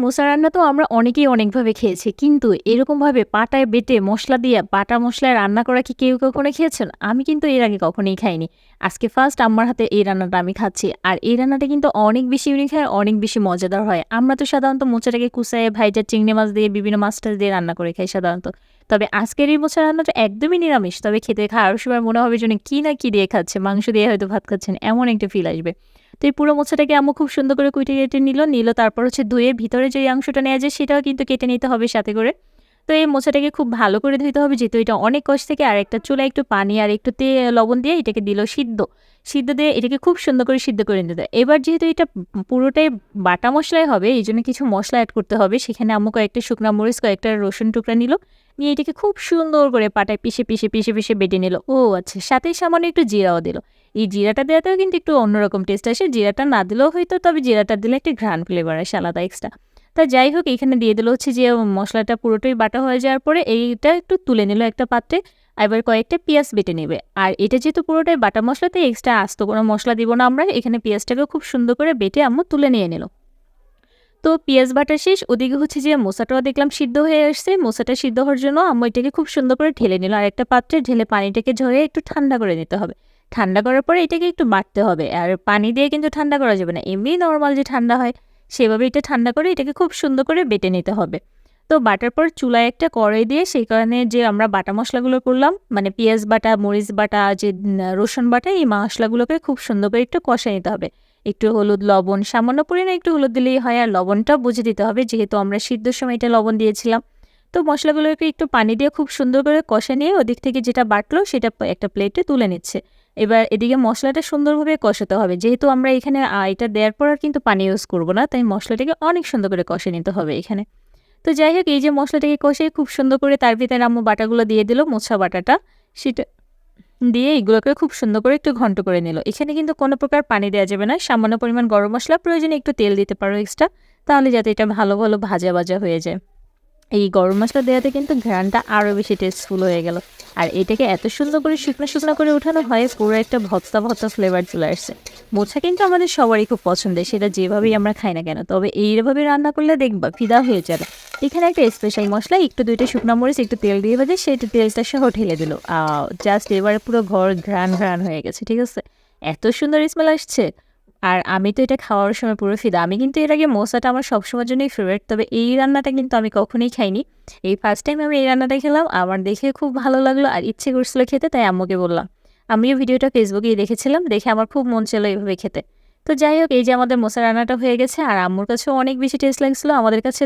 মোচা রান্না তো আমরা অনেকেই অনেকভাবে খেয়েছি। কিন্তু এরকমভাবে পাটায় বেটে মসলা দিয়ে বাটা মসলায় রান্না করা কি কেউ কখনো খেয়েছেন? আমি কিন্তু এর আগে কখনোই খাইনি। আজকে ফার্স্ট আম্মার হাতে এই রান্নাটা আমি খাচ্ছি। আর এই রান্নাটা কিন্তু অনেক বেশি ইউনিক হয়, অনেক বেশি মজাদার হয়। আমরা তো সাধারণত মোচাটাকে কুচায়ে ভাইজা চিংড়ি মাছ দিয়ে বিভিন্ন মাছ-টাছ দিয়ে রান্না করে খাই সাধারণত। তবে আজকের এই মোচা রান্নাটা একদমই নিরামিষ। তবে খেতে খাওয়ার সময় মনে হবে যেন কি না কি দিয়ে খাচ্ছে। মাংস দিয়ে হয়তো ভাত খাচ্ছেন, এমন একটা ফিল আসবে। তো এই পুরো মোচাটাকে আম্মু খুব সুন্দর করে কুইটে কেটে নিল। তারপর হচ্ছে ধুয়ে ভিতরে যে অংশটা নেওয়া যায় সেটাও কিন্তু কেটে নিতে হবে সাথে করে। তো এই মোচাটাকে খুব ভালো করে ধুইতে হবে যেহেতু এটা অনেক কষ থেকে আর একটা চুলায় একটু পানি আর একটু লবণ দিয়ে এটাকে দিল সিদ্ধ। সিদ্ধ দিয়ে এটাকে খুব সুন্দর করে সিদ্ধ করে নিতে হবে। এবার যেহেতু এটা পুরোটাই বাটা মসলাই হবে এইজন্য কিছু মসলা এড করতে হবে। সেখানে আম্মু কয়েকটা শুকনা মরিচ, কয়েকটা রসুন টুকরা নিল। নিয়ে এটাকে খুব সুন্দর করে পাটায় পিষে বেটে নিল। ও আচ্ছা, সাথে সামান্য একটু জিরাও দিল। এই জিরাটা দেওয়াতেও কিন্তু একটু অন্যরকম টেস্ট আসে। জিরাটা না দিলেও হইতো, তবে জিরাটা দিলে একটা ঘ্রাণ ফ্লেভার আসে আলাদা এক্সট্রা। তা যাই হোক, এখানে দিয়ে দিল হচ্ছে যে মসলাটা পুরোটাই বাটা হয়ে যাওয়ার পরে এইটা একটু তুলে নিল একটা পাত্রে। এবার কয়েকটা পেঁয়াজ বেটে নেবে। আর এটা যেহেতু পুরোটাই বাটা মসলাতে এক্সট্রা আস্ত কোনো মসলা দিব না আমরা। এখানে পেঁয়াজটাকে খুব সুন্দর করে বেটে আম্মু তুলে নিয়ে নিল। তো পেঁয়াজ বাটা শেষ, ওদিকে হচ্ছে যে মোচাটাও দেখলাম সিদ্ধ হয়ে আসছে। মোচাটা সিদ্ধ হওয়ার জন্য আম্মু এটাকে খুব সুন্দর করে ঢেলে নিল। আর একটা পাত্রে ঢেলে পানিটাকে ঝরিয়ে একটু ঠান্ডা করে নিতে হবে। ঠান্ডা করার পরে এটাকে একটু বাটতে হবে। আর পানি দিয়ে কিন্তু ঠান্ডা করা যাবে না। এমনি নরমাল যে ঠান্ডা হয় সেভাবে এটা ঠান্ডা করে এটাকে খুব সুন্দর করে বেটে নিতে হবে। তো বাটার পর চুলায় একটা কড়াই দিয়ে সেই কারণে যে আমরা বাটা মসলাগুলো করলাম মানে পেঁয়াজ বাটা, মরিচ বাটা, যে রসুন বাটা, এই মশলাগুলোকে খুব সুন্দর করে একটু কষে নিতে হবে। একটু হলুদ, লবণ, সামান্য পরিমাণে একটু হলুদ দিলেই হয়। আর লবণটাও বুঝে দিতে হবে যেহেতু আমরা সিদ্ধর সময় এটা লবণ দিয়েছিলাম। তো মশলাগুলোকে একটু পানি দিয়ে খুব সুন্দর করে কষে নিয়ে ওদিক থেকে যেটা বাটলো সেটা একটা প্লেটে তুলে নিচ্ছে। এবার এদিকে মশলাটা সুন্দরভাবে কষাতে হবে। যেহেতু আমরা এখানে এটা দেওয়ার পর আর কিন্তু পানি ইউজ করব না, তাই মশলাটাকে অনেক সুন্দর করে কষে নিতে হবে এখানে। তো যাই হোক, এই যে মশলাটাকে কষিয়ে খুব সুন্দর করে তার ভিতরে আম্মু বাটাগুলো দিয়ে দিল, মোচা বাটাটা। সেটা দিয়ে এগুলোকে খুব সুন্দর করে একটু ঘন্ট করে নিল। এখানে কিন্তু কোনো প্রকার পানি দেওয়া যাবে না। সামান্য পরিমাণ গরম মসলা, প্রয়োজনে একটু তেল দিতে পারো এক্সট্রা, তাহলে যাতে এটা ভালো ভাজা হয়ে যায়। এই গরম মসলা দেওয়াতে কিন্তু ঘ্রাণটা আরও বেশি টেস্টফুল হয়ে গেল। আর এটাকে এত সুন্দর করে শুকনো করে উঠানো হয়, পুরো একটা ভর্তা ফ্লেভার চলে আসছে। মোচা কিন্তু আমাদের সবারই খুব পছন্দের, সেটা যেভাবেই আমরা খাই না কেন। তবে এইভাবে রান্না করলে দেখবা ফিদা হয়ে যাবে। এখানে একটা স্পেশাল মশলা, একটু 2টা শুকনো মরিচ একটু তেল দিয়ে ভাজে, সেটা তেলটা সহ ঢেলে দিল। জাস্ট এবারে পুরো ঘর ঘ্রাণ হয়ে গেছে, ঠিক আছে? এত সুন্দর স্মেল আসছে। আর আমি তো এটা খাওয়ার সময় পুরো ফিদা। আমি কিন্তু এর আগে মোচাটা আমার সবসময়ের জন্যই ফেভারিট। তবে এই রান্নাটা কিন্তু আমি কখনোই খাইনি। এই ফার্স্ট টাইম আমি এই রান্নাটা খেলাম। আমার দেখে খুব ভালো লাগলো আর ইচ্ছে করছিল খেতে, তাই আম্মুকে বললাম। আমিও ভিডিওটা ফেসবুকেই দেখেছিলাম, দেখে আমার খুব মন চাইলো এভাবে খেতে। তো যাই হোক, এই যে আমাদের মোচা রান্নাটা হয়ে গেছে আর আম্মুর কাছেও অনেক বেশি টেস্ট লাগছিল। আমাদের কাছে